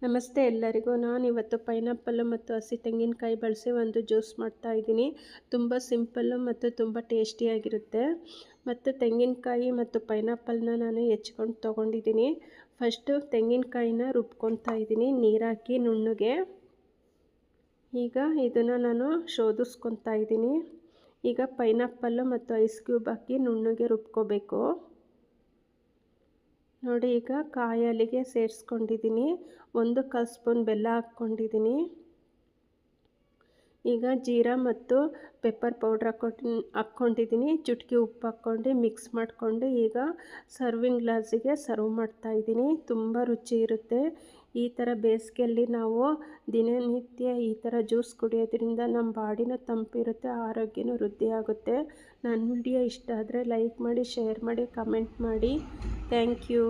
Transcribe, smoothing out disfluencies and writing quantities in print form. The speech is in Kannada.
ನಮಸ್ತೆ ಎಲ್ಲರಿಗೂ. ನಾನಿವತ್ತು ಪೈನಾಪಲ್ಲು ಮತ್ತು ಹಸಿ ತೆಂಗಿನಕಾಯಿ ಬಳಸಿ ಒಂದು ಜ್ಯೂಸ್ ಮಾಡ್ತಾಯಿದ್ದೀನಿ. ತುಂಬ ಸಿಂಪಲ್ಲು ಮತ್ತು ತುಂಬ ಟೇಸ್ಟಿಯಾಗಿರುತ್ತೆ. ಮತ್ತು ತೆಂಗಿನಕಾಯಿ ಮತ್ತು ಪೈನಾಪಲ್ನ ನಾನು ಹೆಚ್ಚಿಕೊಂಡು ತೊಗೊಂಡಿದ್ದೀನಿ. ಫಸ್ಟು ತೆಂಗಿನಕಾಯಿನ ರುಬ್ಕೊತಾ ಇದ್ದೀನಿ ನೀರಾಕಿ ನುಣ್ಣಗೆ. ಈಗ ಇದನ್ನು ನಾನು ಶೋಧಿಸ್ಕೊತಾ ಇದ್ದೀನಿ. ಈಗ ಪೈನಾಪಲ್ಲು ಮತ್ತು ಐಸ್ ಕ್ಯೂಬ್ ಹಾಕಿ ನುಣ್ಣಗೆ ರುಬ್ಕೋಬೇಕು ನೋಡಿ. ಈಗ ಕಾಯಿ ಹಾಲಿಗೆ ಸೇರಿಸ್ಕೊಂಡಿದ್ದೀನಿ. 1/4 ಸ್ಪೂನ್ ಬೆಲ್ಲ ಹಾಕ್ಕೊಂಡಿದ್ದೀನಿ. ಈಗ ಜೀರಾ ಮತ್ತು ಪೆಪ್ಪರ್ ಪೌಡ್ರ್ ಹಾಕ್ಕೊಂಡಿದ್ದೀನಿ. ಚುಟ್ಕಿ ಉಪ್ಪು ಹಾಕ್ಕೊಂಡು ಮಿಕ್ಸ್ ಮಾಡಿಕೊಂಡು ಈಗ ಸರ್ವಿಂಗ್ ಗ್ಲಾಸಿಗೆ ಸರ್ವ್ ಮಾಡ್ತಾಯಿದ್ದೀನಿ. ತುಂಬ ರುಚಿ ಇರುತ್ತೆ. ಈ ಥರ ಬೇಸಿಗೆಯಲ್ಲಿ ನಾವು ದಿನನಿತ್ಯ ಈ ಥರ ಜ್ಯೂಸ್ ಕುಡಿಯೋದ್ರಿಂದ ನಮ್ಮ ಬಾಡಿನೂ ತಂಪಿರುತ್ತೆ, ಆರೋಗ್ಯನೂ ವೃದ್ಧಿಯಾಗುತ್ತೆ. ನನ್ನ ವಿಡಿಯೋ ಇಷ್ಟ ಆದರೆ ಲೈಕ್ ಮಾಡಿ, ಶೇರ್ ಮಾಡಿ, ಕಮೆಂಟ್ ಮಾಡಿ. Thank you.